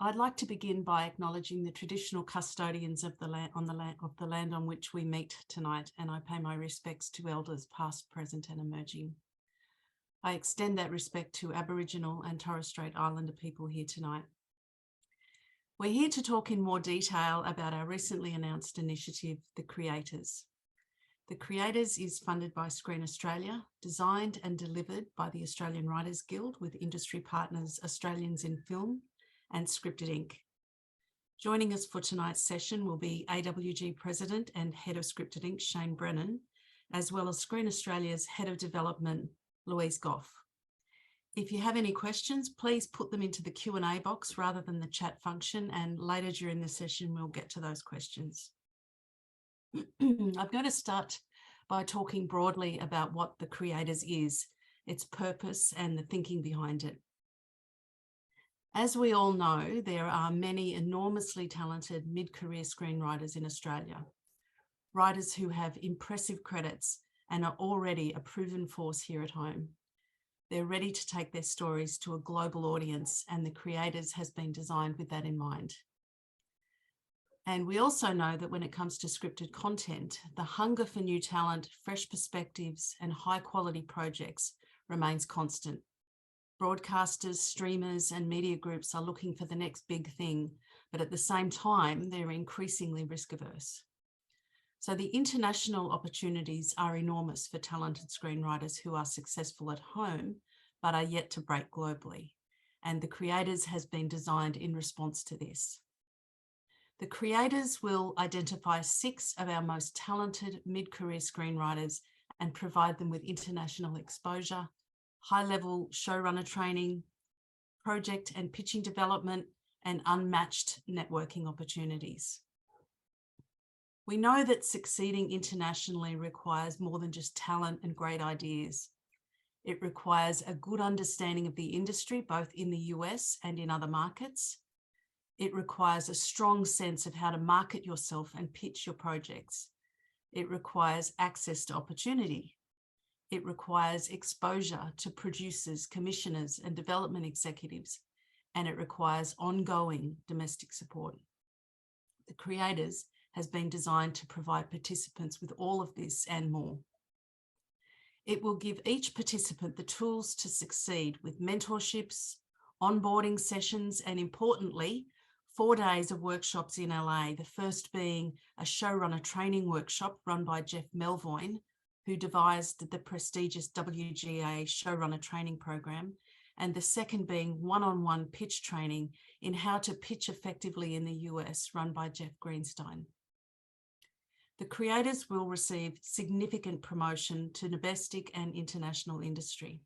I'd like to begin by acknowledging the traditional custodians of the land on which we meet tonight, and I pay my respects to elders past, present and emerging. I extend that respect to Aboriginal and Torres Strait Islander people here tonight. We're here to talk in more detail about our recently announced initiative, The Creators. The Creators is funded by Screen Australia, designed and delivered by the Australian Writers Guild with industry partners Australians in Film and Scripted Inc. Joining us for tonight's session will be AWG President and Head of Scripted Inc, Shane Brennan, as well as Screen Australia's Head of Development, Louise Gough. If you have any questions, please put them into the Q&A box rather than the chat function, and later during the session, we'll get to those questions. I'm going to start by talking broadly about what The Creators is, its purpose and the thinking behind it. As we all know, there are many enormously talented mid-career screenwriters in Australia, writers who have impressive credits and are already a proven force here at home. They're ready to take their stories to a global audience, and The Creators has been designed with that in mind. And we also know that when it comes to scripted content, the hunger for new talent, fresh perspectives, and high-quality projects remains constant. Broadcasters, streamers, and media groups are looking for the next big thing, but at the same time, they're increasingly risk-averse. So the international opportunities are enormous for talented screenwriters who are successful at home, but are yet to break globally. And The Creators has been designed in response to this. The Creators will identify 6 of our most talented mid-career screenwriters and provide them with international exposure, high-level showrunner training, project and pitching development, and unmatched networking opportunities. We know that succeeding internationally requires more than just talent and great ideas. It requires a good understanding of the industry, both in the US and in other markets. It requires a strong sense of how to market yourself and pitch your projects. It requires access to opportunity. It requires exposure to producers, commissioners, and development executives, and it requires ongoing domestic support. The Creators has been designed to provide participants with all of this and more. It will give each participant the tools to succeed with mentorships, onboarding sessions, and importantly, 4 days of workshops in LA, the first being a showrunner training workshop run by Jeff Melvoin, who devised the prestigious WGA showrunner training program, and the second being one-on-one pitch training in how to pitch effectively in the US, run by Jeff Greenstein. The Creators will receive significant promotion to domestic and international industry.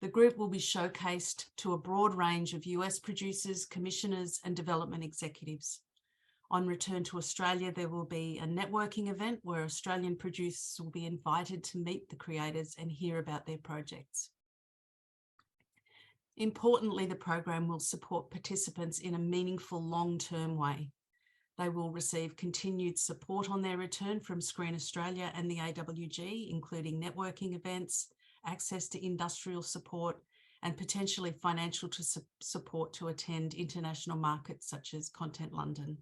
The group will be showcased to a broad range of US producers, commissioners, and development executives. On return to Australia, there will be a networking event where Australian producers will be invited to meet The Creators and hear about their projects. Importantly, the program will support participants in a meaningful long-term way. They will receive continued support on their return from Screen Australia and the AWG, including networking events, access to industrial support, and potentially financial support to attend international markets such as Content London.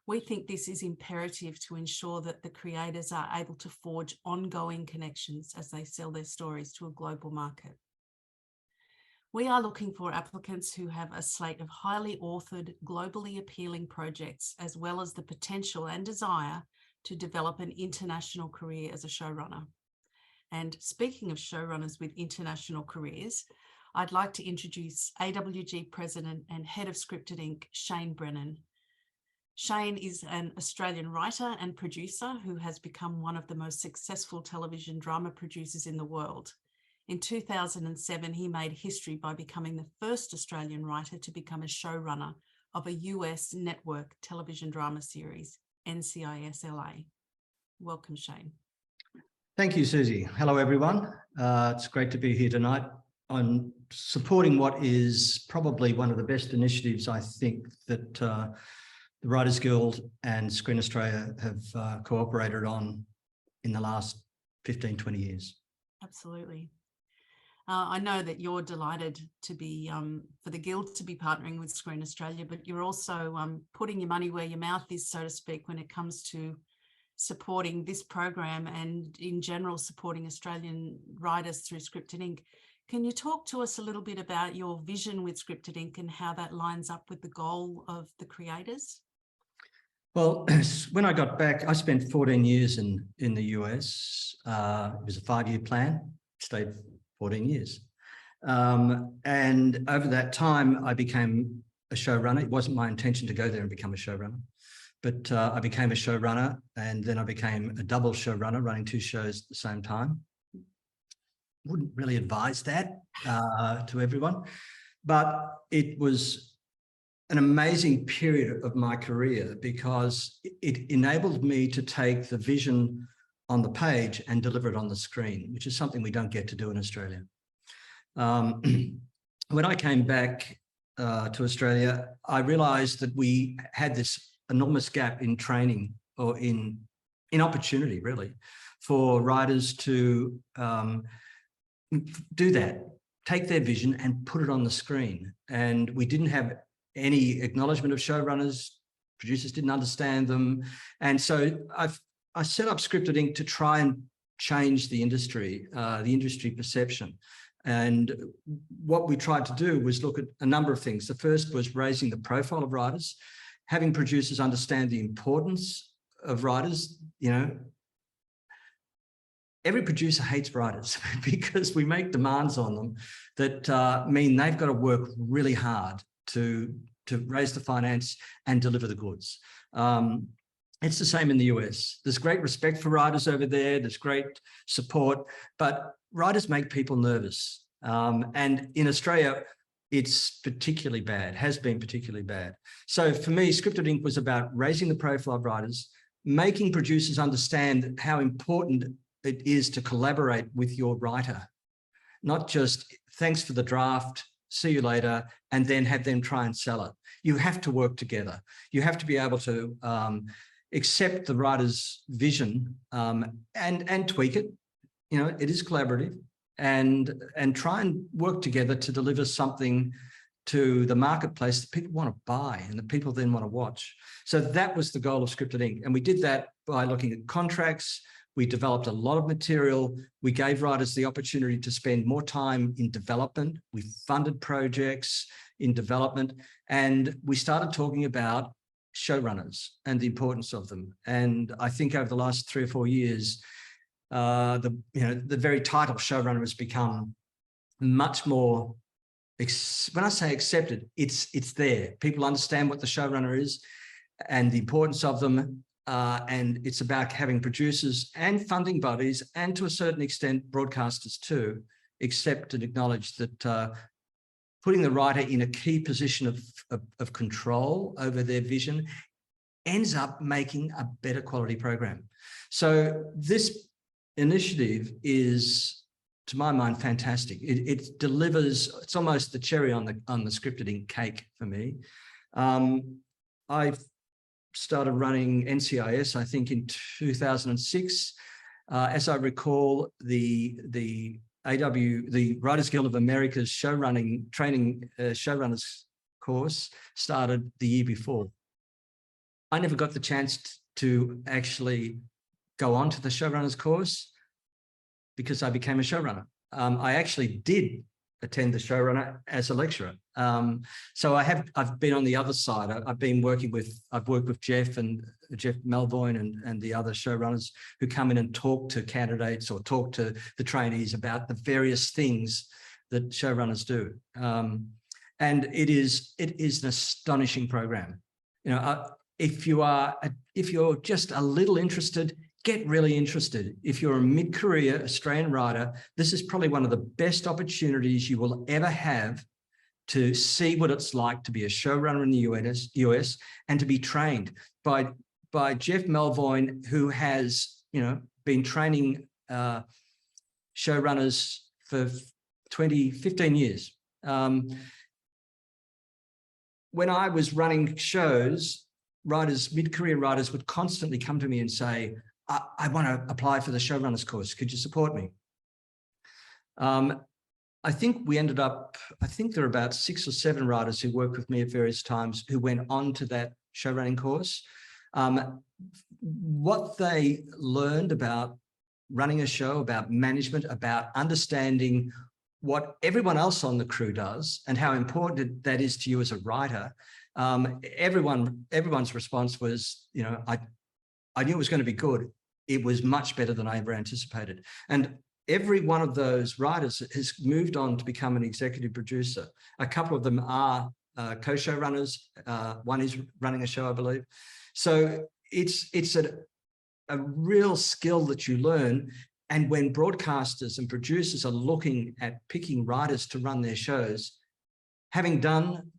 We think this is imperative to ensure that The Creators are able to forge ongoing connections as they sell their stories to a global market. We are looking for applicants who have a slate of highly authored, globally appealing projects, as well as the potential and desire to develop an international career as a showrunner. And speaking of showrunners with international careers, I'd like to introduce AWG President and Head of Scripted Inc, Shane Brennan. Shane is an Australian writer and producer who has become one of the most successful television drama producers in the world. In 2007, he made history by becoming the first Australian writer to become a showrunner of a US network television drama series, NCIS LA. Welcome, Shane. Thank you, Susie. Hello, everyone. It's great to be here tonight. I'm supporting what is probably one of the best initiatives I think that the Writers Guild and Screen Australia have cooperated on in the last 15, 20 years. Absolutely. I know that you're delighted to be, for the Guild to be partnering with Screen Australia, but you're also putting your money where your mouth is, so to speak, when it comes to supporting this program and in general supporting Australian writers through Scripted Inc. Can you talk to us a little bit about your vision with Scripted Inc. and how that lines up with the goal of the creators? Well, when I got back, I spent 14 years in the US. It was a 5-year plan, stayed 14 years. And over that time, I became a showrunner. It wasn't my intention to go there and become a showrunner, but I became a showrunner, and then I became a double showrunner, running 2 shows at the same time. Wouldn't really advise that to everyone, but it was an amazing period of my career because it enabled me to take the vision on the page and deliver it on the screen, which is something we don't get to do in Australia. When I came back to Australia, I realized that we had this enormous gap in training, or in opportunity, really, for writers to do that, take their vision and put it on the screen. And we didn't have any acknowledgement of showrunners. Producers didn't understand them. And so I set up Scripted Inc. to try and change the industry perception. And what we tried to do was look at a number of things. The first was raising the profile of writers, having producers understand the importance of writers. You know, every producer hates writers because we make demands on them that mean they've got to work really hard to raise the finance and deliver the goods. It's the same in the US. There's great respect for writers over there. There's great support, but writers make people nervous. And in Australia, it's particularly bad, has been particularly bad. So for me, Scripted Inc. was about raising the profile of writers, making producers understand how important it is to collaborate with your writer, not just thanks for the draft, see you later, and then have them try and sell it. You have to work together. You have to be able to accept the writer's vision and tweak it. You know, it is collaborative, and try and work together to deliver something to the marketplace that people want to buy and that people then want to watch. So that was the goal of Scripted Inc. And we did that by looking at contracts. We developed a lot of material. We gave writers the opportunity to spend more time in development. We funded projects in development, and we started talking about showrunners and the importance of them. And I think over the last 3 or 4 years, the very title showrunner has become much more, when I say accepted, it's there. People understand what the showrunner is and the importance of them. And it's about having producers and funding bodies, and to a certain extent, broadcasters too, accept and acknowledge that putting the writer in a key position of control over their vision ends up making a better quality program. So this initiative is, to my mind, fantastic. It delivers, it's almost the cherry on the Scripted Inc. cake for me. I've started running NCIS, I think, in 2006. As I recall, the Writers Guild of America's showrunners course started the year before. I never got the chance to actually go on to the showrunners course because I became a showrunner. I actually did attend the showrunner as a lecturer. So I've been on the other side. I've worked with Jeff Melvoin and the other showrunners who come in and talk to candidates or talk to the trainees about the various things that showrunners do. And it is an astonishing program. You know, if you're just a little interested, get really interested. If you're a mid-career Australian writer, this is probably one of the best opportunities you will ever have to see what it's like to be a showrunner in the US and to be trained by Jeff Melvoin, who has, been training showrunners for 15 years. When I was running shows, mid-career writers would constantly come to me and say, I want to apply for the showrunners course. Could you support me? I think we ended up, I think there are about 6 or 7 writers who worked with me at various times who went on to that show running course. What they learned about running a show, about management, about understanding what everyone else on the crew does and how important that is to you as a writer. Everyone's response was, you know, I knew it was going to be good. It was much better than I ever anticipated. And every one of those writers has moved on to become an executive producer. A couple of them are co-showrunners. One is running a show, I believe. So it's a real skill that you learn. And when broadcasters and producers are looking at picking writers to run their shows, having done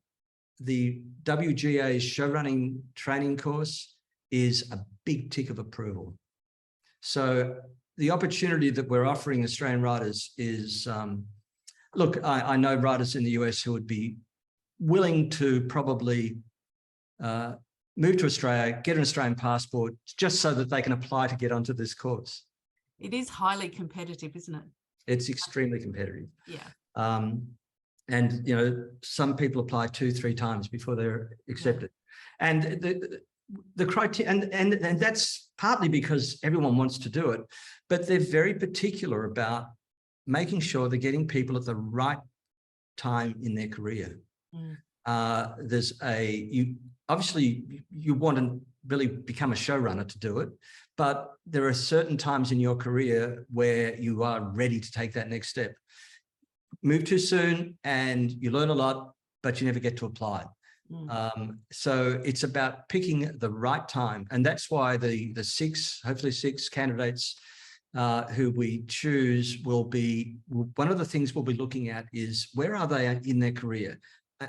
the WGA's showrunning training course is a big tick of approval. So the opportunity that we're offering Australian writers is, look, I know writers in the US who would be willing to probably move to Australia, get an Australian passport, just so that they can apply to get onto this course. It is highly competitive, isn't it? It's extremely competitive. Yeah. And, you know, some people apply 2-3 times before they're accepted. Yeah. And the criteria, and that's partly because everyone wants to do it, but they're very particular about making sure they're getting people at the right time in their career. There's obviously you want to really become a showrunner to do it, but there are certain times in your career where you are ready to take that next step. Move too soon and you learn a lot, but you never get to apply. So it's about picking the right time. And that's why the 6, hopefully 6 candidates who we choose will be, one of the things we'll be looking at is where are they in their career?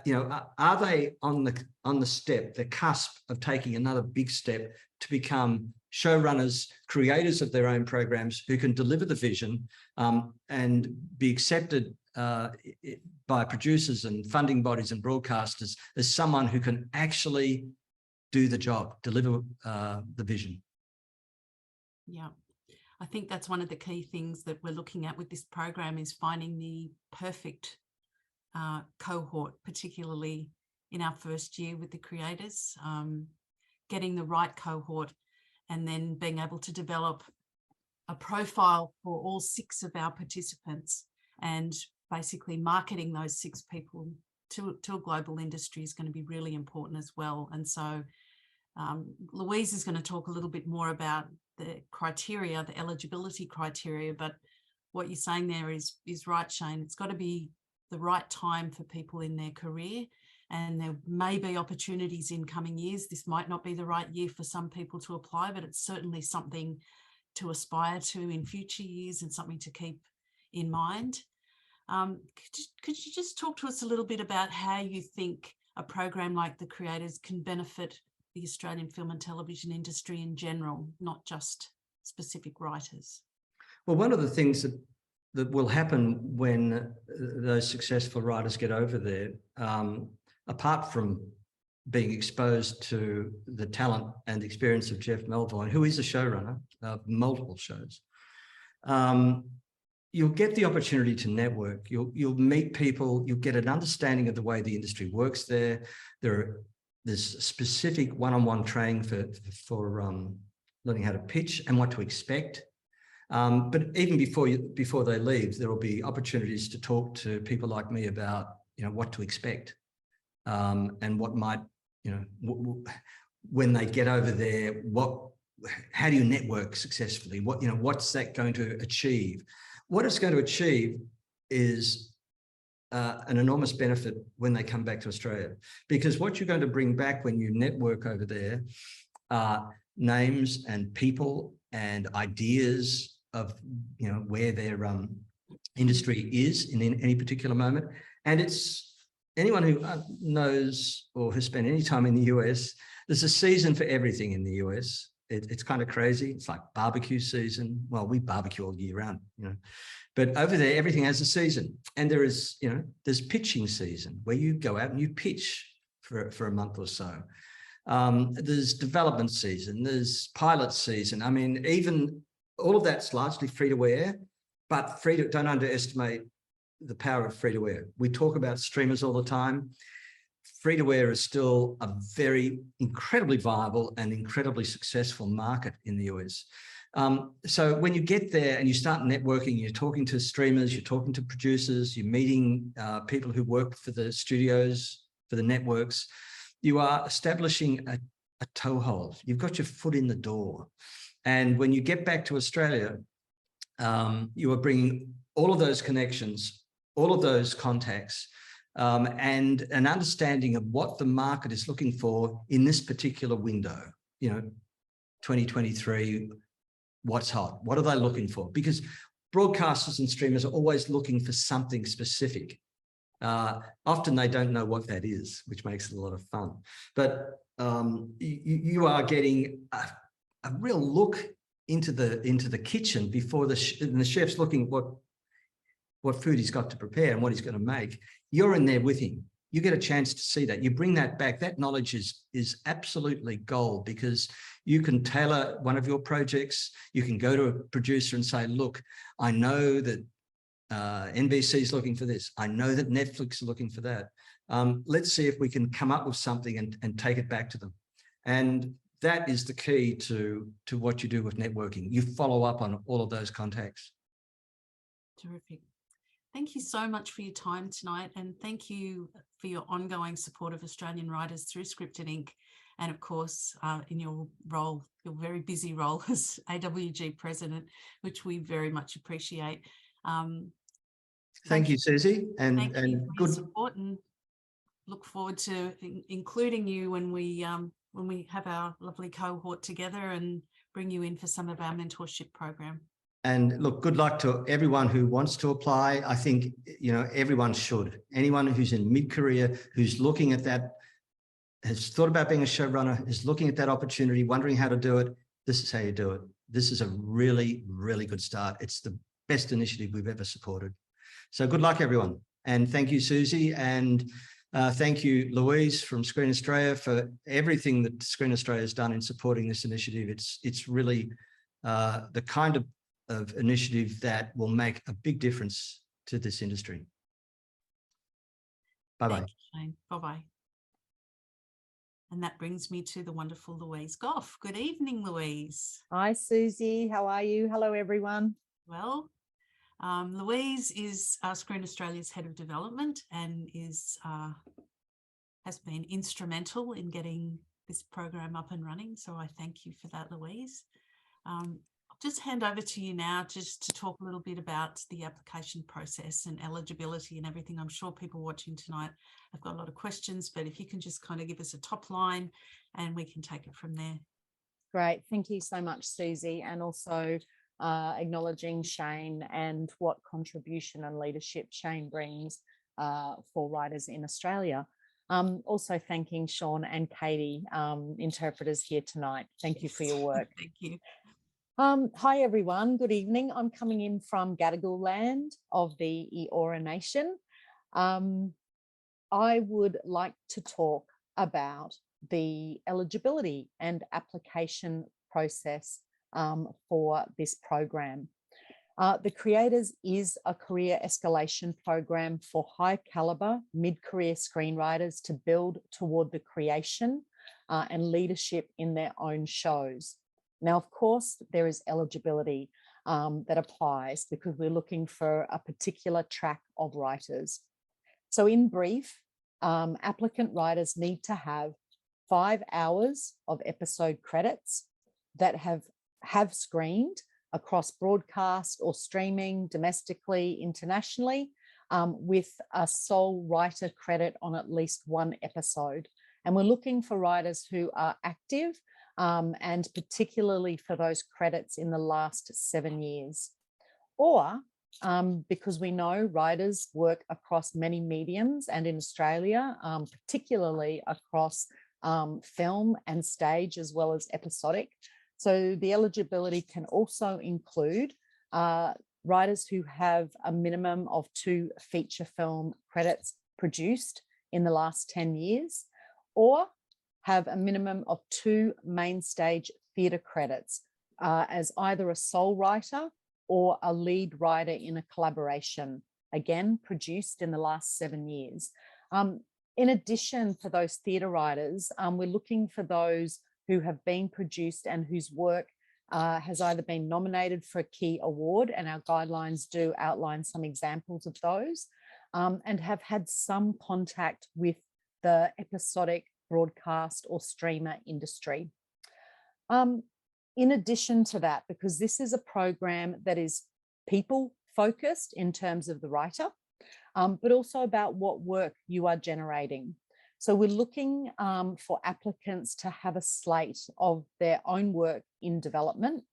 You know, are they on the step, the cusp of taking another big step to become showrunners, creators of their own programs who can deliver the vision and be accepted by producers and funding bodies and broadcasters as someone who can actually do the job, deliver the vision. Yeah, I think that's one of the key things that we're looking at with this program is finding the perfect cohort, particularly in our first year with the creators, getting the right cohort and then being able to develop a profile for all 6 of our participants and basically marketing those 6 people to a global industry is going to be really important as well. And so Louise is going to talk a little bit more about the criteria, the eligibility criteria, but what you're saying there is right, Shane. It's got to be the right time for people in their career, and there may be opportunities in coming years. This might not be the right year for some people to apply, but it's certainly something to aspire to in future years and something to keep in mind. Could you just talk to us a little bit about how you think a program like the Creators can benefit the Australian film and television industry in general, not just specific writers? Well, one of the things that will happen when those successful writers get over there, apart from being exposed to the talent and experience of Jeff Melvoin, who is a showrunner of multiple shows, you'll get the opportunity to network. You'll meet people. You'll get an understanding of the way the industry works there. There's specific one-on-one training for learning how to pitch and what to expect. But even before they leave, there will be opportunities to talk to people like me about, you know, what to expect and what might, you know, when they get over there, how do you network successfully? What's that going to achieve? What it's going to achieve is an enormous benefit when they come back to Australia, because what you're going to bring back when you network over there are names and people and ideas of, you know, where their industry is in any particular moment. And it's anyone who knows or has spent any time in the US, there's a season for everything in the US. It's kind of crazy. It's like barbecue season. Well, we barbecue all year round, you know, but over there, everything has a season. And there is, you know, there's pitching season where you go out and you pitch for a month or so. There's development season, there's pilot season. I mean, even all of that's largely free to air, but don't underestimate the power of free-to-air. We talk about streamers all the time. Free-to-air is still a very incredibly viable and incredibly successful market in the US. So when you get there and you start networking, you're talking to streamers, you're talking to producers, you're meeting people who work for the studios, for the networks, you are establishing a toehold. You've got your foot in the door. And when you get back to Australia, you are bringing all of those connections, all of those contacts, and an understanding of what the market is looking for in this particular window, 2023, what's hot, what are they looking for? Because broadcasters and streamers are always looking for something specific. Often they don't know what that is, which makes it a lot of fun. But you are getting a real look into the kitchen before the chef's looking at what food he's got to prepare and what he's going to make. You're in there with him. You get a chance to see that. You bring that back. That knowledge is absolutely gold, because you can tailor one of your projects. You can go to a producer and say, look, I know that NBC is looking for this. I know that Netflix is looking for that. Let's see if we can come up with something and take it back to them. And that is the key to what you do with networking. You follow up on all of those contacts. Terrific. Thank you so much for your time tonight, and thank you for your ongoing support of Australian writers through Scripted Inc. And of course, in your role, your very busy role as AWG president, which we very much appreciate. Thank you, Susie, and good support, and look forward to including you when we have our lovely cohort together and bring you in for some of our mentorship program. And look, good luck to everyone who wants to apply. I think, everyone should. Anyone who's in mid-career, who's looking at that, has thought about being a showrunner, is looking at that opportunity, wondering how to do it, this is how you do it. This is a really, really good start. It's the best initiative we've ever supported. So good luck, everyone. And thank you, Susie. And thank you, Louise from Screen Australia, for everything that Screen Australia has done in supporting this initiative. It's really the kind of initiative that will make a big difference to this industry. Bye-bye. Thank you, Shane. Bye-bye. And that brings me to the wonderful Louise Gough. Good evening, Louise. Hi, Susie. How are you? Hello, everyone. Well, Louise is Screen Australia's head of development and has been instrumental in getting this program up and running. So I thank you for that, Louise. I'll just hand over to you now just to talk a little bit about the application process and eligibility and everything. I'm sure people watching tonight have got a lot of questions, but if you can just kind of give us a top line and we can take it from there. Great. Thank you so much, Susie. And also acknowledging Shane and what contribution and leadership Shane brings for writers in Australia. Also thanking Sean and Katie, interpreters here tonight. Thank you for your work. Thank you. Hi, everyone. Good evening. I'm coming in from Gadigal land of the Eora Nation. I would like to talk about the eligibility and application process for this program. The Creators is a career escalation program for high-calibre mid-career screenwriters to build toward the creation and leadership in their own shows. Now, of course, there is eligibility that applies because we're looking for a particular track of writers. So in brief, applicant writers need to have 5 hours of episode credits that have screened across broadcast or streaming domestically, internationally, with a sole writer credit on at least one episode. And we're looking for writers who are active and particularly for those credits in the last 7 years. Or because we know writers work across many mediums and in Australia, particularly across film and stage as well as episodic. So the eligibility can also include writers who have a minimum of 2 feature film credits produced in the last 10 years, or have a minimum of 2 main stage theatre credits as either a sole writer or a lead writer in a collaboration. again, produced in the last 7 years. In addition, for those theatre writers, we're looking for those who have been produced and whose work has either been nominated for a key award, and our guidelines do outline some examples of those, and have had some contact with the episodic broadcast or streamer industry. In addition to that, because this is a program that is people focused in terms of the writer, but also about what work you are generating. So we're looking for applicants to have a slate of their own work in development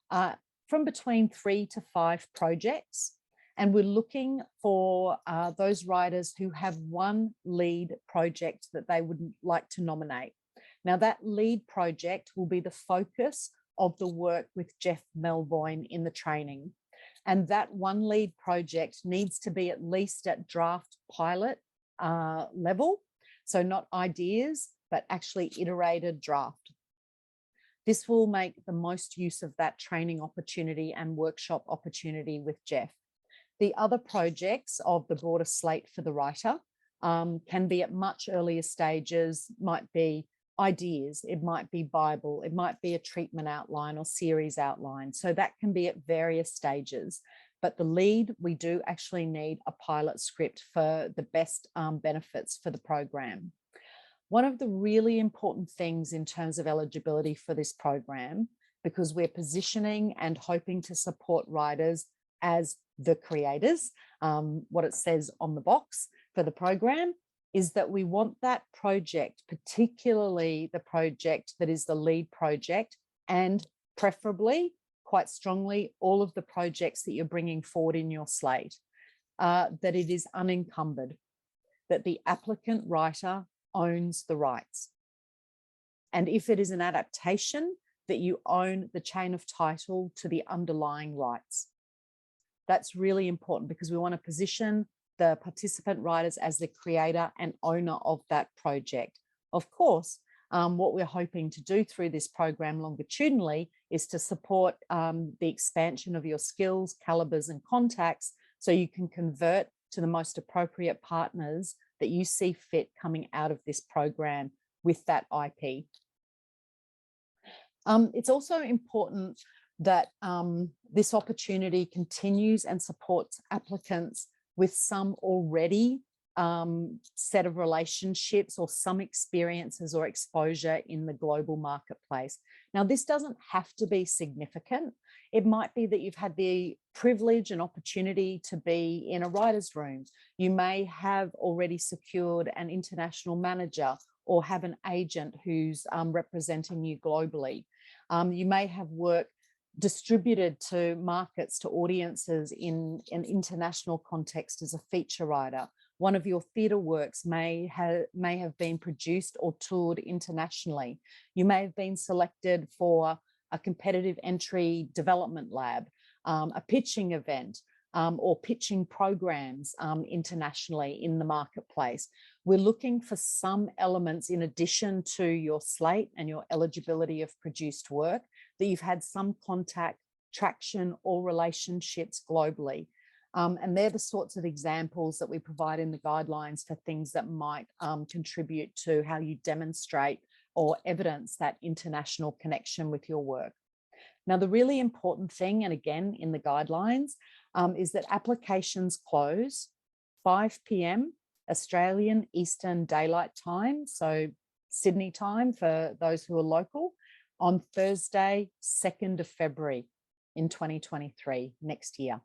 from between 3 to 5 projects. And we're looking for those writers who have one lead project that they would like to nominate. Now, that lead project will be the focus of the work with Jeff Melvoin in the training. And that one lead project needs to be at least at draft pilot level. So not ideas, but actually iterated draft. This will make the most use of that training opportunity and workshop opportunity with Jeff. The other projects of the broader slate for the writer can be at much earlier stages, might be ideas, it might be Bible, it might be a treatment outline or series outline. So that can be at various stages. But the lead, we do actually need a pilot script for the best benefits for the program. One of the really important things in terms of eligibility for this program, because we're positioning and hoping to support writers as the creators, what it says on the box for the program, is that we want that project, particularly the project that is the lead project, and preferably, quite strongly, all of the projects that you're bringing forward in your slate, that it is unencumbered, that the applicant writer owns the rights. And if it is an adaptation, that you own the chain of title to the underlying rights. That's really important because we want to position the participant writers as the creator and owner of that project. Of course, what we're hoping to do through this program longitudinally is to support the expansion of your skills, calibers, and contacts so you can convert to the most appropriate partners that you see fit coming out of this program with that IP. It's also important that this opportunity continues and supports applicants with some already set of relationships or some experiences or exposure in the global marketplace. Now, this doesn't have to be significant. It might be that you've had the privilege and opportunity to be in a writer's room. You may have already secured an international manager or have an agent who's representing you globally. You may have work distributed to markets, to audiences in an international context as a feature writer. One of your theatre works may have been produced or toured internationally. You may have been selected for a competitive entry development lab, a pitching event, or pitching programs internationally in the marketplace. We're looking for some elements in addition to your slate and your eligibility of produced work that you've had some contact, traction, or relationships globally. And they're the sorts of examples that we provide in the guidelines for things that might contribute to how you demonstrate or evidence that international connection with your work. Now, the really important thing, and again in the guidelines, is that applications close 5 p.m. Australian Eastern Daylight Time, so Sydney time for those who are local, on Thursday, 2nd of February in 2023, next year.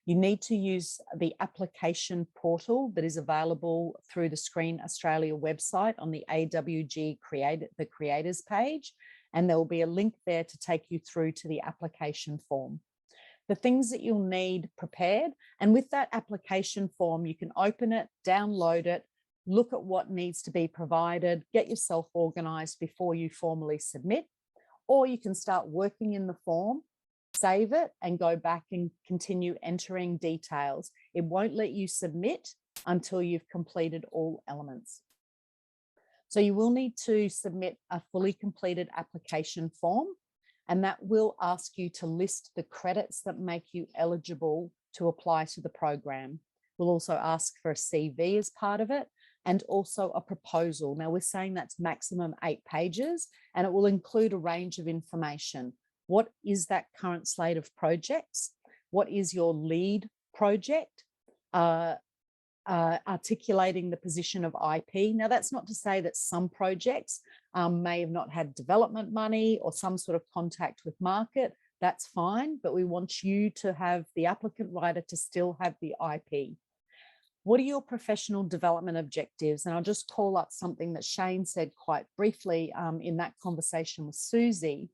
You need to use the application portal that is available through the Screen Australia website on the AWG the Creators page, and there will be a link there to take you through to the application form. The things that you'll need prepared, and with that application form, you can open it, download it, look at what needs to be provided, get yourself organised before you formally submit, or you can start working in the form, save it, and go back and continue entering details. It won't let you submit until you've completed all elements. So you will need to submit a fully completed application form, and that will ask you to list the credits that make you eligible to apply to the program. We'll also ask for a CV as part of it, and also a proposal. Now, we're saying that's maximum 8 pages, and it will include a range of information. What is that current slate of projects? What is your lead project? Articulating the position of IP. Now, that's not to say that some projects may have not had development money or some sort of contact with market. That's fine, but we want you to have the applicant writer to still have the IP. What are your professional development objectives? And I'll just call up something that Shane said quite briefly in that conversation with Susie.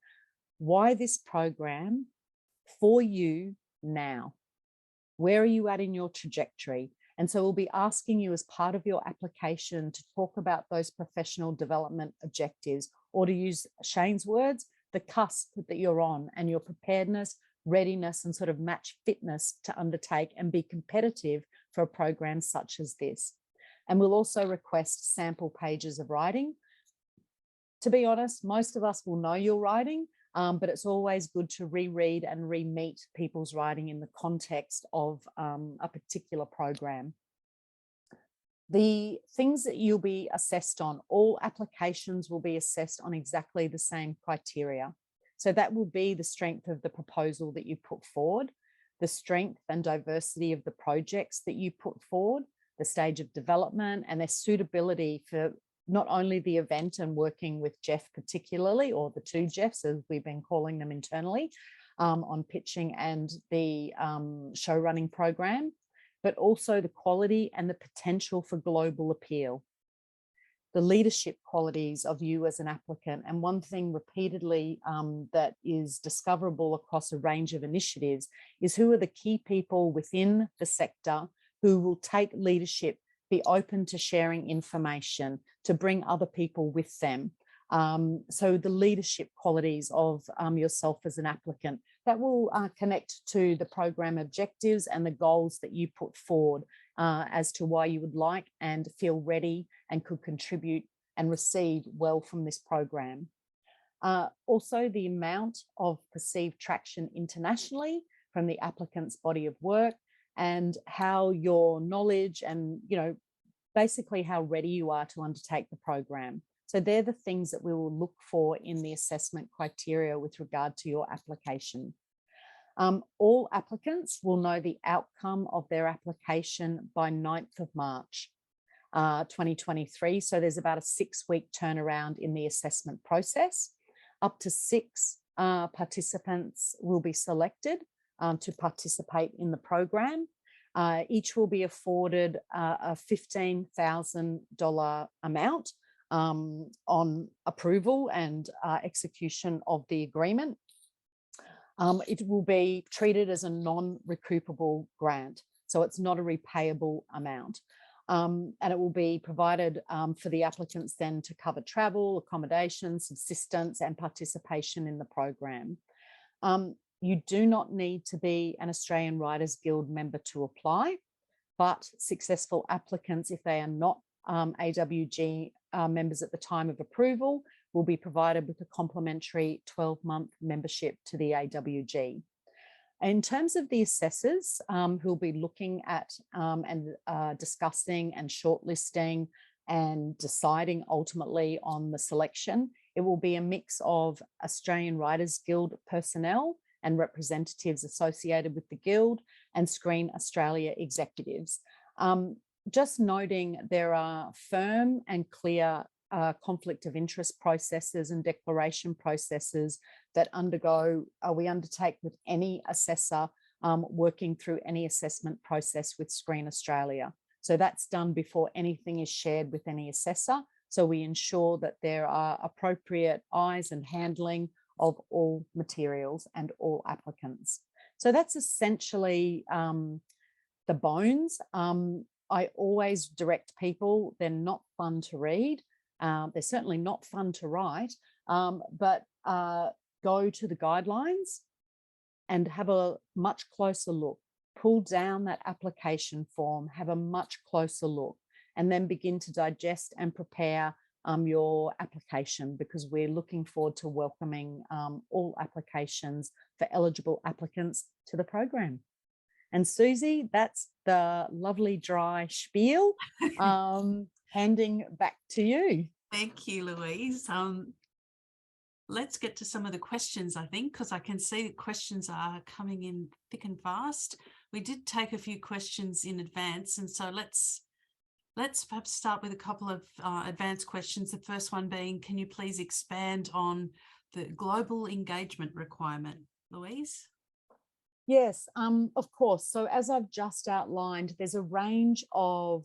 Why this program for you now? Where are you at in your trajectory? And so we'll be asking you as part of your application to talk about those professional development objectives, or to use Shane's words, the cusp that you're on and your preparedness, readiness, and sort of match fitness to undertake and be competitive for a program such as this. And we'll also request sample pages of writing. To be honest, most of us will know your writing, but it's always good to reread and re-meet people's writing in the context of a particular program. The things that you'll be assessed on, all applications will be assessed on exactly the same criteria. So that will be the strength of the proposal that you put forward, the strength and diversity of the projects that you put forward, the stage of development, and their suitability for not only the event and working with Jeff particularly, or the 2 Jeffs as we've been calling them internally, on pitching and the show running program, but also the quality and the potential for global appeal. The leadership qualities of you as an applicant. And one thing repeatedly that is discoverable across a range of initiatives is who are the key people within the sector who will take leadership, be open to sharing information, to bring other people with them. So the leadership qualities of yourself as an applicant, that will connect to the program objectives and the goals that you put forward as to why you would like and feel ready and could contribute and receive well from this program. Also, the amount of perceived traction internationally from the applicant's body of work, and how your knowledge and, basically how ready you are to undertake the program. So they're the things that we will look for in the assessment criteria with regard to your application. All applicants will know the outcome of their application by 9th of March, 2023. So there's about a 6-week turnaround in the assessment process. Up to 6 participants will be selected to participate in the program. Each will be afforded a $15,000 amount on approval and execution of the agreement. It will be treated as a non-recoupable grant, so it's not a repayable amount. And it will be provided for the applicants then to cover travel, accommodation, subsistence, and participation in the program. You do not need to be an Australian Writers Guild member to apply, but successful applicants, if they are not AWG members at the time of approval, will be provided with a complimentary 12-month membership to the AWG. In terms of the assessors who will be looking at and discussing and shortlisting and deciding ultimately on the selection, it will be a mix of Australian Writers Guild personnel and representatives associated with the Guild and Screen Australia executives. Just noting there are firm and clear conflict of interest processes and declaration processes that we undertake with any assessor working through any assessment process with Screen Australia. So that's done before anything is shared with any assessor. So we ensure that there are appropriate eyes and handling of all materials and all applicants. So that's essentially the bones. I always direct people, they're not fun to read. They're certainly not fun to write, but go to the guidelines and have a much closer look. Pull down that application form, have a much closer look, and then begin to digest and prepare your application, because we're looking forward to welcoming all applications for eligible applicants to the program. And Susie, that's the lovely dry spiel. Handing back to you. Thank you, Louise. Let's get to some of the questions, I think, because I can see that questions are coming in thick and fast. We did take a few questions in advance, and so let's perhaps start with a couple of advanced questions. The first one being, can you please expand on the global engagement requirement, Louise? Yes, of course. So as I've just outlined, there's a range of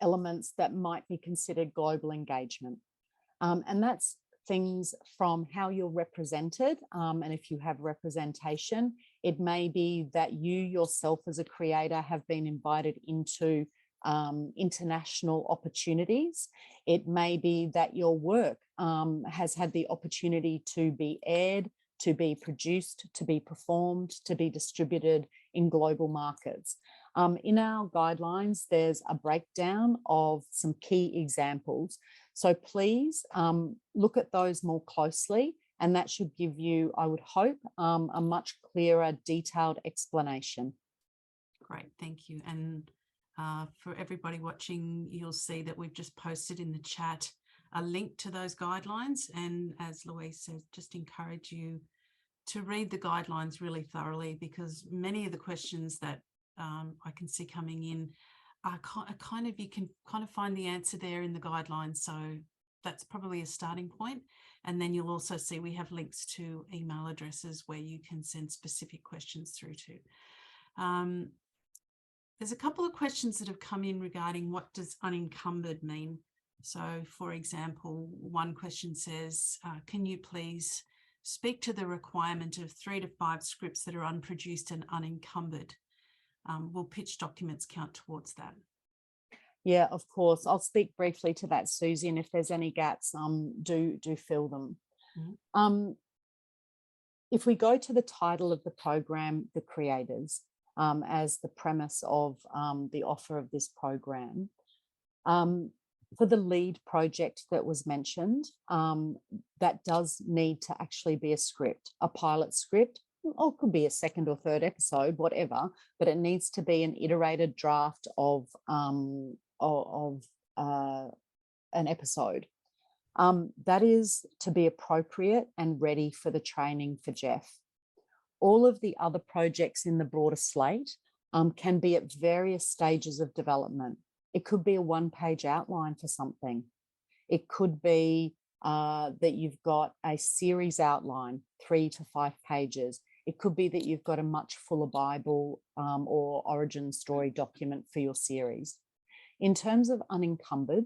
elements that might be considered global engagement. And that's things from how you're represented. And if you have representation, it may be that you yourself as a creator have been invited into international opportunities. It may be that your work has had the opportunity to be aired, to be produced, to be performed, to be distributed in global markets. In our guidelines, there's a breakdown of some key examples. So please look at those more closely, and that should give you, I would hope, a much clearer, detailed explanation. Great, thank you. And for everybody watching, you'll see that we've just posted in the chat a link to those guidelines. And as Louise says, just encourage you to read the guidelines really thoroughly, because many of the questions that I can see coming in are kind of, you can kind of find the answer there in the guidelines. So that's probably a starting point. And then you'll also see we have links to email addresses where you can send specific questions through to. There's a couple of questions that have come in regarding what does unencumbered mean. So, for example, one question says, can you please speak to the requirement of 3 to 5 scripts that are unproduced and unencumbered? Will pitch documents count towards that? Yeah, of course. I'll speak briefly to that, Susie, and if there's any gaps, do fill them. Mm-hmm. If we go to the title of the program, The Creators, as the premise of the offer of this program, for the lead project that was mentioned, that does need to actually be a script, a pilot script, or it could be a 2nd or 3rd episode, whatever, but it needs to be an iterated draft of an episode. That is to be appropriate and ready for the training for Jeff. All of the other projects in the broader slate can be at various stages of development. It could be a 1-page outline for something. It could be that you've got a series outline, 3 to 5 pages. It could be that you've got a much fuller Bible or origin story document for your series. In terms of unencumbered,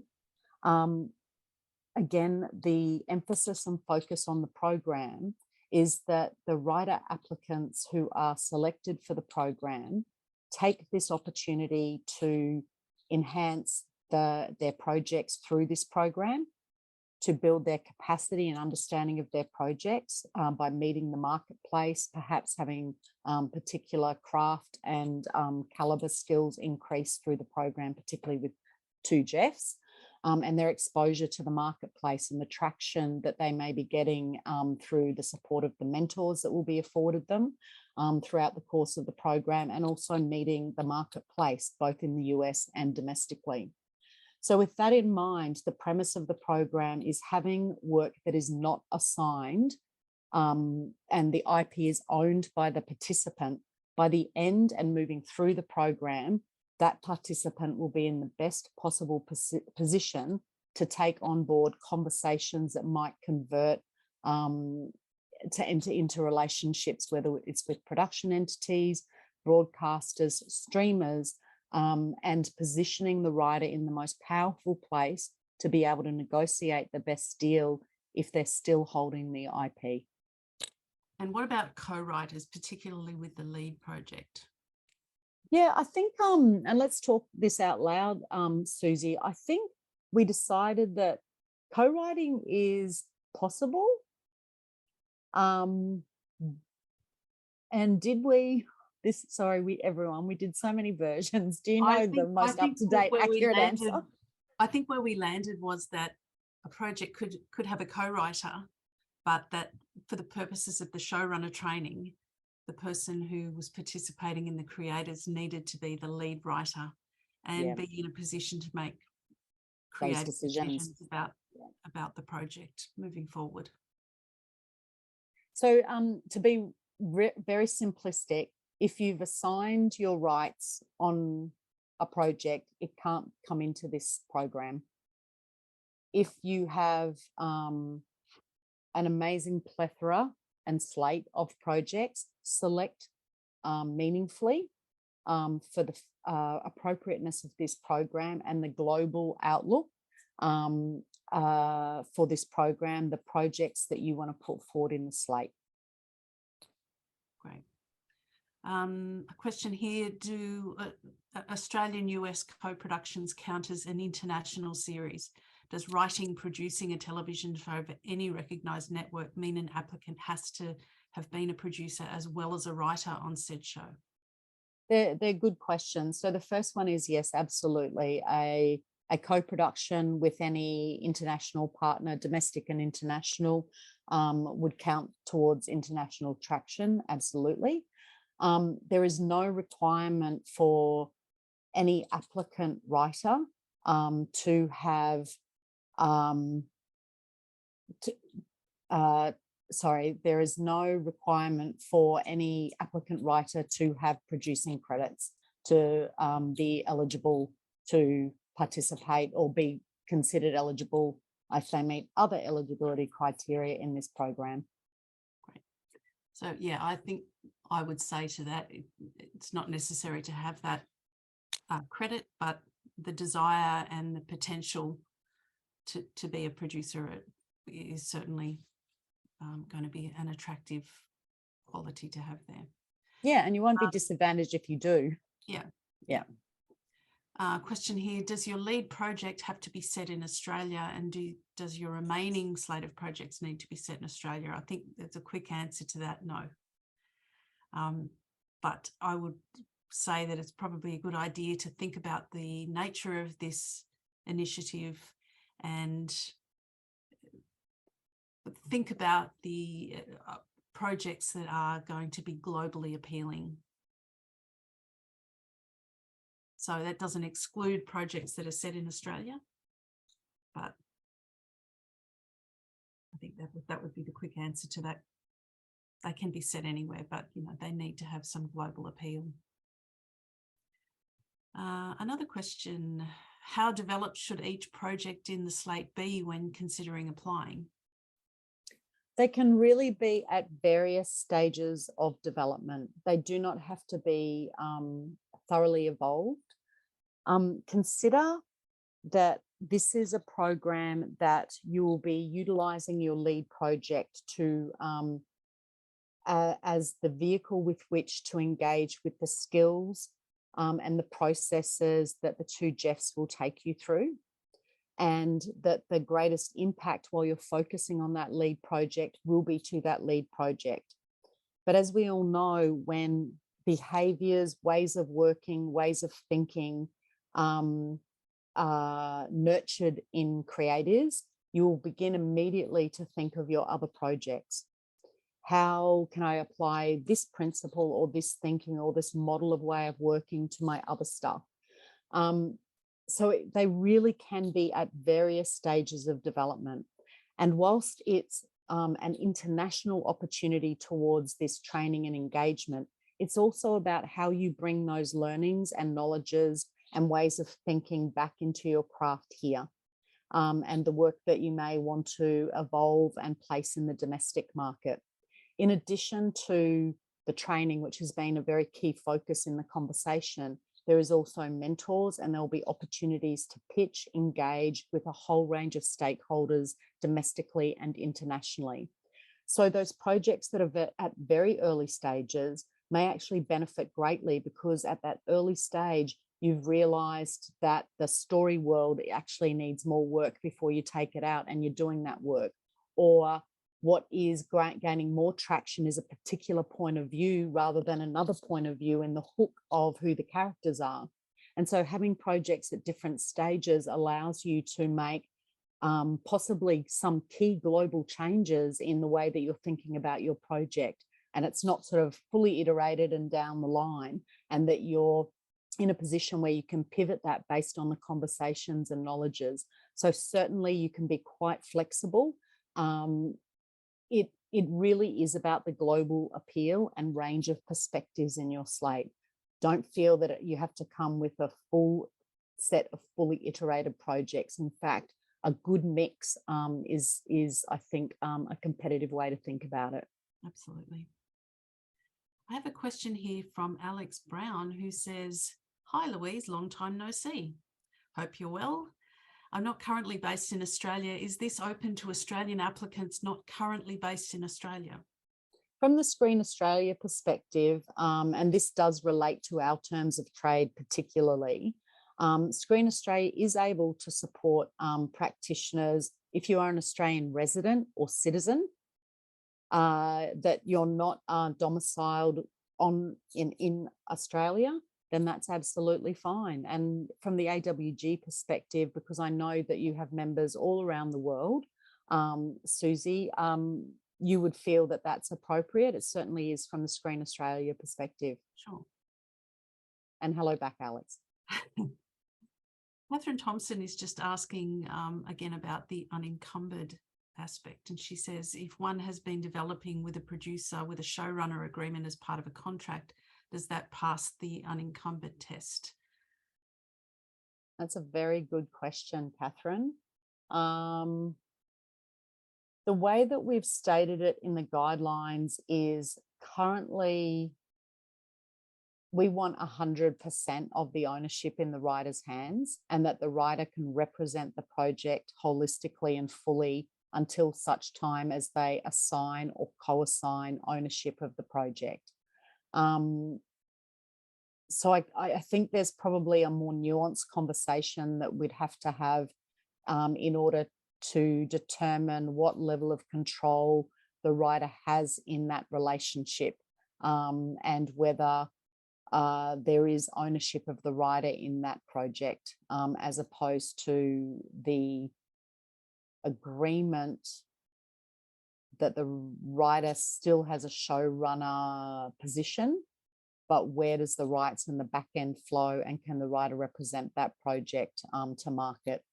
again, the emphasis and focus on the program is that the writer applicants who are selected for the program take this opportunity to enhance their projects through this program, to build their capacity and understanding of their projects by meeting the marketplace, perhaps having particular craft and calibre skills increase through the program, particularly with 2 Jeffs, and their exposure to the marketplace and the traction that they may be getting through the support of the mentors that will be afforded them throughout the course of the program, and also meeting the marketplace, both in the US and domestically. So with that in mind, the premise of the program is having work that is not assigned and the IP is owned by the participant. By the end and moving through the program, that participant will be in the best possible position to take on board conversations that might convert to enter into relationships, whether it's with production entities, broadcasters, streamers, and positioning the writer in the most powerful place to be able to negotiate the best deal if they're still holding the IP. And what about co-writers, particularly with the lead project? Yeah, I think, and let's talk this out loud, Susie, I think we decided that co-writing is possible. And did we... everyone, we did so many versions. Do you know the most up-to-date, accurate answer? I think where we landed was that a project could have a co-writer, but that for the purposes of the showrunner training, the person who was participating in the creators needed to be the lead writer and be in a position to make creative decisions about the project moving forward. So to be very simplistic, if you've assigned your rights on a project, it can't come into this program. If you have an amazing plethora and slate of projects, select meaningfully for the appropriateness of this program and the global outlook for this program, the projects that you want to put forward in the slate. Great. A question here, do Australian US co-productions count as an international series? Does writing, producing a television show for any recognised network mean an applicant has to have been a producer as well as a writer on said show? They're good questions. So the first one is yes, absolutely. A co-production with any international partner, domestic and international, would count towards international traction, absolutely. There is no requirement for any applicant writer to have there is no requirement for any applicant writer to have producing credits to be eligible to participate or be considered eligible if they meet other eligibility criteria in this program. Great. So yeah, I think I would say to that, it's not necessary to have that credit, but the desire and the potential to be a producer is certainly going to be an attractive quality to have there. Yeah, and you won't be disadvantaged if you do. Yeah. Yeah. Question here, does your lead project have to be set in Australia, and does your remaining slate of projects need to be set in Australia? I think there's a quick answer to that, no. But I would say that it's probably a good idea to think about the nature of this initiative and think about the projects that are going to be globally appealing. So that doesn't exclude projects that are set in Australia, but I think that would be the quick answer to that. They can be set anywhere, but they need to have some global appeal. Another question, how developed should each project in the slate be when considering applying? They can really be at various stages of development. They do not have to be thoroughly evolved. Consider that this is a program that you will be utilising your lead project to as the vehicle with which to engage with the skills and the processes that the two Jeffs will take you through, and that the greatest impact while you're focusing on that lead project will be to that lead project. But as we all know, when behaviours, ways of working, ways of thinking are nurtured in creatives, you will begin immediately to think of your other projects. How can I apply this principle or this thinking or this model of way of working to my other stuff? So they really can be at various stages of development. And whilst it's an international opportunity towards this training and engagement, it's also about how you bring those learnings and knowledges and ways of thinking back into your craft here, and the work that you may want to evolve and place in the domestic market. In addition to the training, which has been a very key focus in the conversation, there is also mentors, and there'll be opportunities to pitch, engage with a whole range of stakeholders domestically and internationally. So those projects that are at very early stages may actually benefit greatly, because at that early stage, you've realized that the story world actually needs more work before you take it out, and you're doing that work. Or what is gaining more traction is a particular point of view rather than another point of view in the hook of who the characters are. And so having projects at different stages allows you to make possibly some key global changes in the way that you're thinking about your project, and it's not sort of fully iterated and down the line, and that you're in a position where you can pivot that based on the conversations and knowledges. So certainly you can be quite flexible. It really is about the global appeal and range of perspectives in your slate. Don't feel that you have to come with a full set of fully iterated projects. In fact, a good mix is I think, a competitive way to think about it. Absolutely. I have a question here from Alex Brown, who says, "Hi Louise, long time no see. Hope you're well. I'm not currently based in Australia. Is this open to Australian applicants not currently based in Australia?" From the Screen Australia perspective, and this does relate to our terms of trade particularly, Screen Australia is able to support practitioners if you are an Australian resident or citizen, that you're not domiciled in Australia, then that's absolutely fine. And from the AWG perspective, because I know that you have members all around the world, Susie, you would feel that that's appropriate. It certainly is from the Screen Australia perspective. Sure. And hello back, Alex. Catherine Thompson is just asking again about the unencumbered aspect. And she says, if one has been developing with a producer with a showrunner agreement as part of a contract, does that pass the unencumbered test? That's a very good question, Catherine. The way that we've stated it in the guidelines is currently we want 100% of the ownership in the writer's hands, and that the writer can represent the project holistically and fully until such time as they assign or co-assign ownership of the project. So I think there's probably a more nuanced conversation that we'd have to have in order to determine what level of control the writer has in that relationship, and whether there is ownership of the writer in that project, as opposed to the agreement that the writer still has a showrunner position, but where does the rights and the back end flow, and can the writer represent that project to market?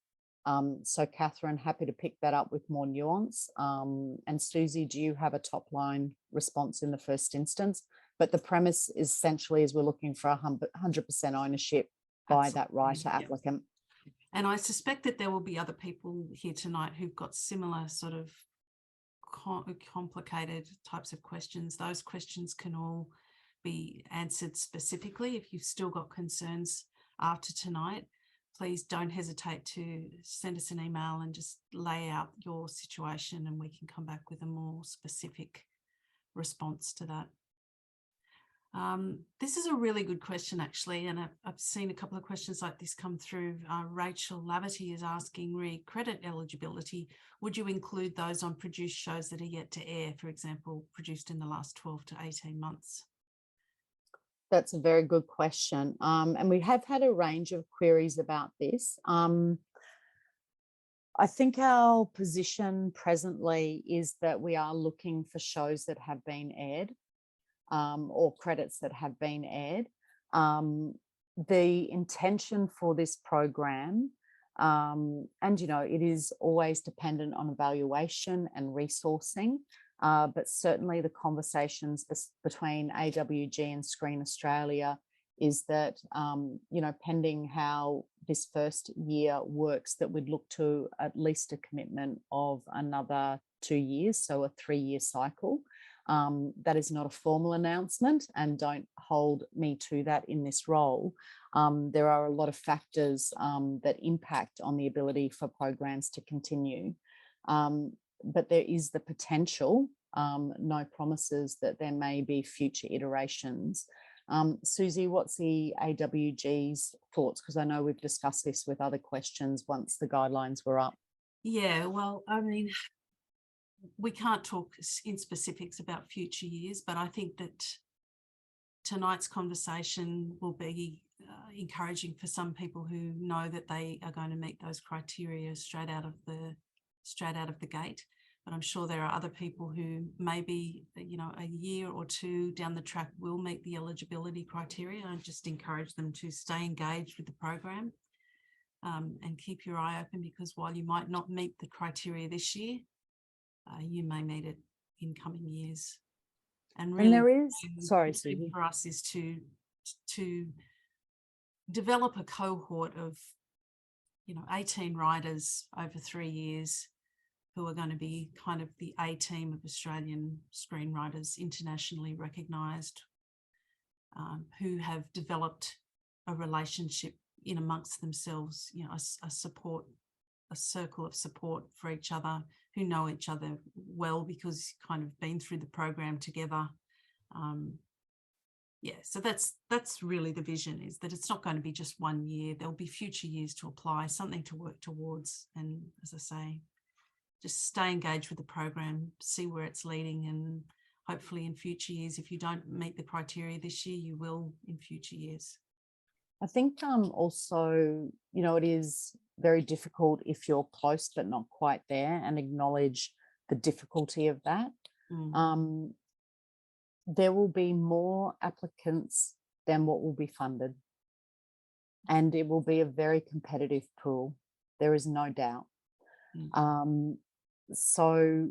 So Catherine, happy to pick that up with more nuance. And Susie, do you have a top line response in the first instance? But the premise is essentially we're looking for 100% ownership by that writer applicant. And I suspect that there will be other people here tonight who've got similar sort of complicated types of questions. Those questions can all be answered specifically. If you've still got concerns after tonight, please don't hesitate to send us an email and just lay out your situation, and we can come back with a more specific response to that. This is a really good question, actually, and I've seen a couple of questions like this come through. Rachel Laverty is asking, credit eligibility, would you include those on produced shows that are yet to air, for example, produced in the last 12 to 18 months? That's a very good question. And we have had a range of queries about this. I think our position presently is that we are looking for shows that have been aired, or credits that have been aired. The intention for this program, and it is always dependent on evaluation and resourcing, but certainly the conversations between AWG and Screen Australia is that, pending how this first year works, that we'd look to at least a commitment of another 2 years, so a 3-year cycle. That is not a formal announcement, and don't hold me to that in this role. There are a lot of factors that impact on the ability for programs to continue. But there is the potential, no promises, that there may be future iterations. Susie, what's the AWG's thoughts? Because I know we've discussed this with other questions once the guidelines were up. Yeah, well, I mean, we can't talk in specifics about future years, but I think that tonight's conversation will be encouraging for some people who know that they are going to meet those criteria straight out of the gate. but I'm sure there are other people who maybe, you know, a year or two down the track will meet the eligibility criteria. I just encourage them to stay engaged with the program and keep your eye open, because while you might not meet the criteria this year, you may meet it in coming years. And really, there is, sorry, the Susie. thing for us is to develop a cohort of, you know, 18 writers over 3 years who are going to be kind of the A team of Australian screenwriters, internationally recognised, who have developed a relationship in amongst themselves, you know, a circle of support for each other, who know each other well because kind of been through the program together. Yeah, so that's really the vision, is that it's not going to be just 1 year. There'll be future years to apply, something to work towards. And as I say, just stay engaged with the program, see where it's leading, and hopefully in future years, if you don't meet the criteria this year, you will in future years. I think also, you know, it is very difficult if you're close but not quite there, and acknowledge the difficulty of that. There will be more applicants than what will be funded, and it will be a very competitive pool. There is no doubt. So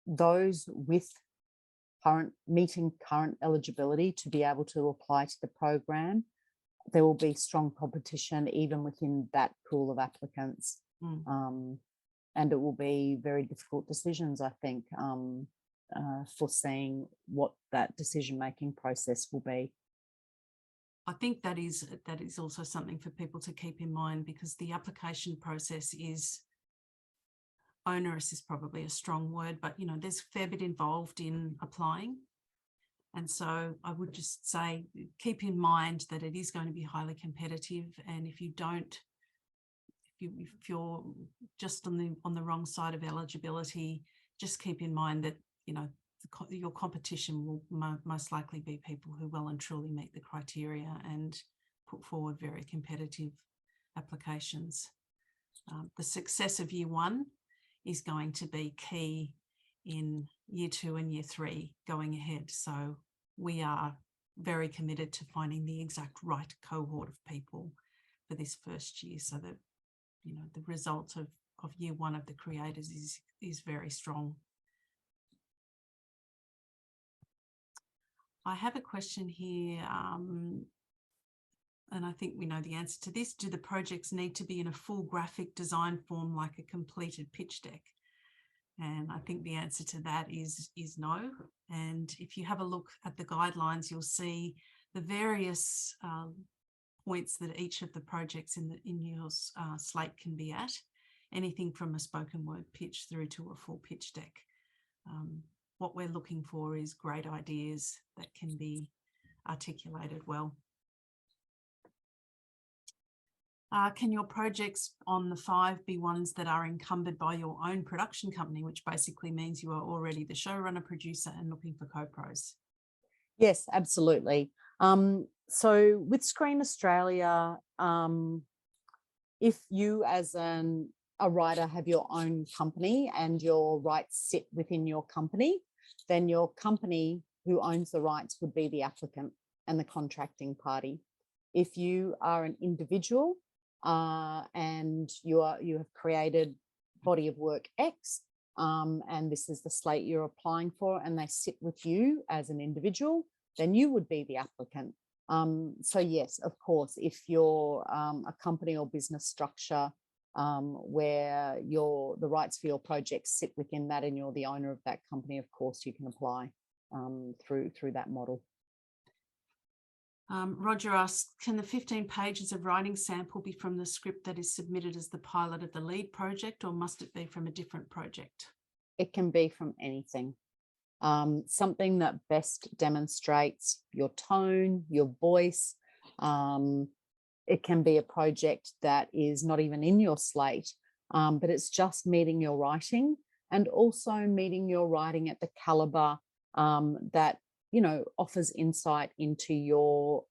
those with meeting current eligibility to be able to apply to the program, there will be strong competition even within that pool of applicants. And it will be very difficult decisions, I think, foreseeing what that decision-making process will be. I think that is also something for people to keep in mind, because the application process is onerous, is probably a strong word, but, you know, there's a fair bit involved in applying. And so I would just say, keep in mind that it is going to be highly competitive. And if you're just on the wrong side of eligibility, just keep in mind that, you know, your competition will most likely be people who well and truly meet the criteria and put forward very competitive applications. The success of year one is going to be key in year 2 and year 3 going ahead. So we are very committed to finding the exact right cohort of people for this first year, so that, you know, the result of year one of the creators is very strong. I have a question here, and I think we know the answer to this. Do the projects need to be in a full graphic design form, like a completed pitch deck? And I think the answer to that is no. And if you have a look at the guidelines, you'll see the various points that each of the projects in your slate can be at, anything from a spoken word pitch through to a full pitch deck. What we're looking for is great ideas that can be articulated well. Can your projects on the 5 be ones that are encumbered by your own production company, which basically means you are already the showrunner, producer, and looking for co-pros? Yes, absolutely. So with Screen Australia, if you as a writer have your own company and your rights sit within your company, then your company who owns the rights would be the applicant and the contracting party. If you are an individual and you have created body of work X, and this is the slate you're applying for, and they sit with you as an individual, then you would be the applicant. So yes, of course, if you're a company or business structure where the rights for your project sit within that and you're the owner of that company, of course you can apply through that model. Roger asks, can the 15 pages of writing sample be from the script that is submitted as the pilot of the lead project, or must it be from a different project? It can be from anything. Something that best demonstrates your tone, your voice. It can be a project that is not even in your slate, but it's just meeting your writing, and also meeting your writing at the calibre that, you know, offers insight into your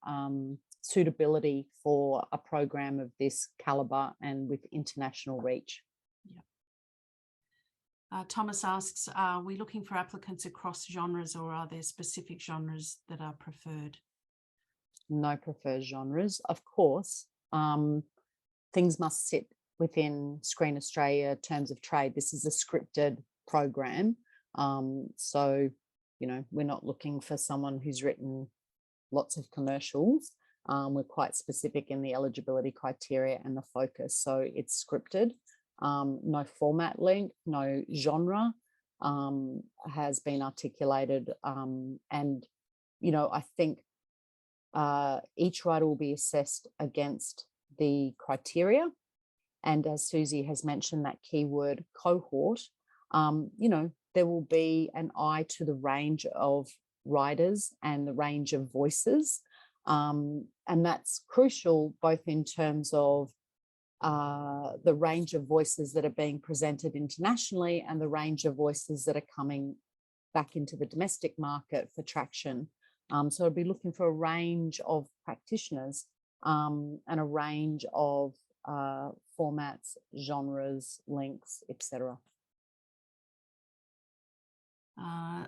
suitability for a program of this calibre and with international reach. Yeah. Thomas asks, are we looking for applicants across genres, or are there specific genres that are preferred? No preferred genres. Of course, things must sit within Screen Australia terms of trade. This is a scripted program. So, you know, we're not looking for someone who's written lots of commercials. We're quite specific in the eligibility criteria and the focus. So it's scripted. No format length, no genre has been articulated. And, you know, I think each writer will be assessed against the criteria. And as Susie has mentioned, that keyword cohort, you know, there will be an eye to the range of writers and the range of voices. And that's crucial both in terms of the range of voices that are being presented internationally and the range of voices that are coming back into the domestic market for traction. So I'll be looking for a range of practitioners and a range of formats, genres, lengths, etc.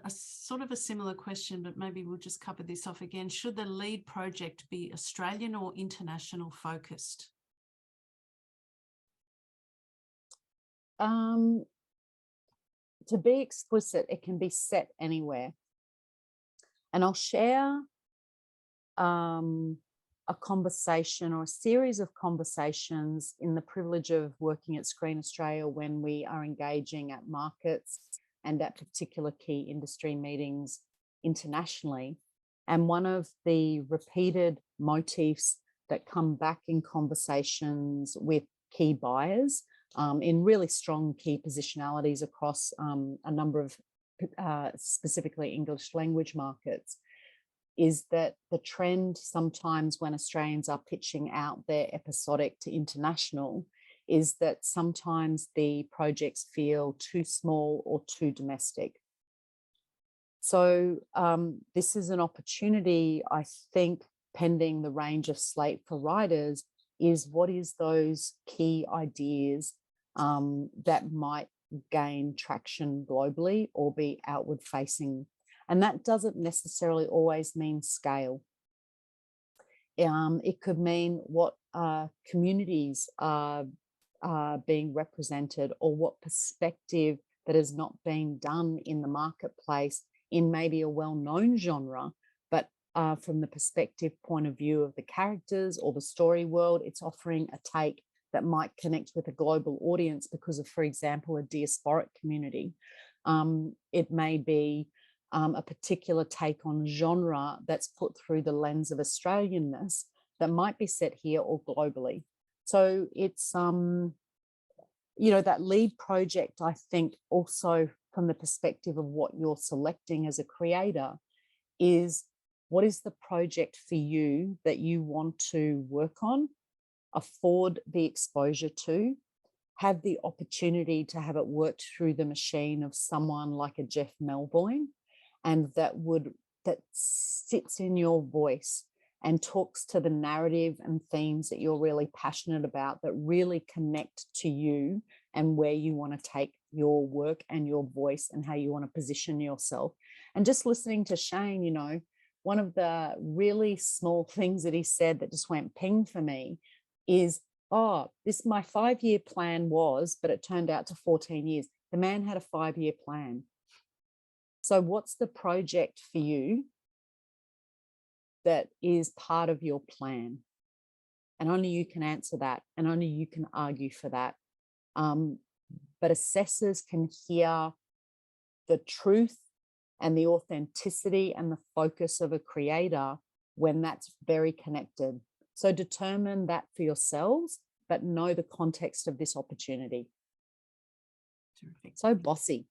A sort of a similar question, but maybe we'll just cover this off again. Should the lead project be Australian or international focused? To be explicit, it can be set anywhere. And I'll share a conversation or a series of conversations in the privilege of working at Screen Australia when we are engaging at markets and at particular key industry meetings internationally. And one of the repeated motifs that come back in conversations with key buyers in really strong key positionalities across a number of specifically English language markets is that the trend sometimes when Australians are pitching out their episodic to international is that sometimes the projects feel too small or too domestic. So this is an opportunity, I think, pending the range of slate for writers, is what is those key ideas that might gain traction globally or be outward facing. And that doesn't necessarily always mean scale. It could mean what communities are being represented, or what perspective that has not been done in the marketplace in maybe a well-known genre, but from the perspective point of view of the characters or the story world, it's offering a take that might connect with a global audience because of, for example, a diasporic community. It may be a particular take on genre that's put through the lens of Australianness that might be set here or globally. So it's, you know, that lead project, I think also from the perspective of what you're selecting as a creator is, what is the project for you that you want to work on, afford the exposure to, have the opportunity to have it worked through the machine of someone like a Jeff Melvoin, and that sits in your voice and talks to the narrative and themes that you're really passionate about, that really connect to you and where you want to take your work and your voice and how you want to position yourself. And just listening to Shane, you know, one of the really small things that he said that just went ping for me is, oh, this my 5-year plan was, but it turned out to 14 years. The man had a 5-year plan. So what's the project for you that is part of your plan? And only you can answer that, and only you can argue for that. But assessors can hear the truth and the authenticity and the focus of a creator when that's very connected. So determine that for yourselves, but know the context of this opportunity. Terrific. So bossy.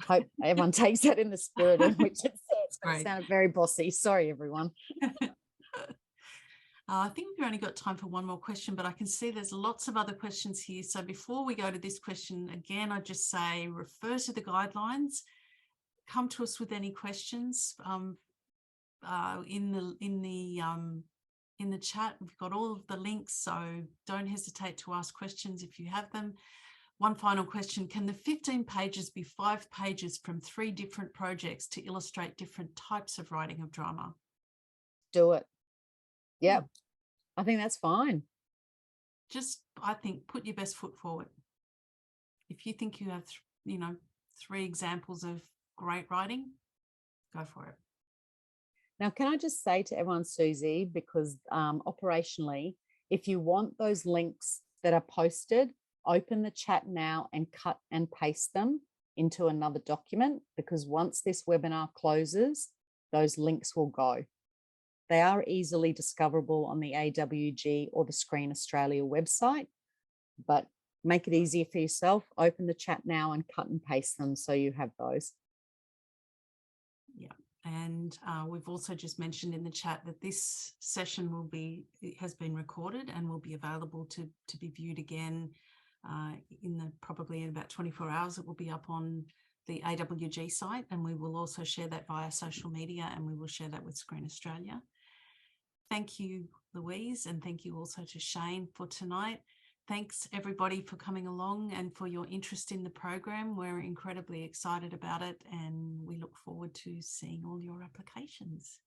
Hope everyone takes that in the spirit in which it says, but it sounded very bossy. Sorry, everyone. I think we've only got time for one more question, but I can see there's lots of other questions here. So before we go to this question, again, I just say refer to the guidelines. Come to us with any questions in the chat. We've got all of the links, so don't hesitate to ask questions if you have them. one final question. Can the 15 pages be 5 pages from 3 different projects to illustrate different types of writing of drama? Do it. Yep. I think that's fine. Just, I think, put your best foot forward. If you think you have, 3 examples of great writing, go for it. Now, can I just say to everyone, Susie, because operationally, if you want those links that are posted, open the chat now and cut and paste them into another document, because once this webinar closes, those links will go. They are easily discoverable on the AWG or the Screen Australia website, but make it easier for yourself. Open the chat now and cut and paste them so you have those. Yeah. And we've also just mentioned in the chat that this session has been recorded and will be available to be viewed again probably in about 24 hours. It will be up on the AWG site, and we will also share that via social media, and we will share that with Screen Australia. Thank you, Louise, and thank you also to Shane for tonight. Thanks everybody for coming along and for your interest in the program. We're incredibly excited about it, and we look forward to seeing all your applications.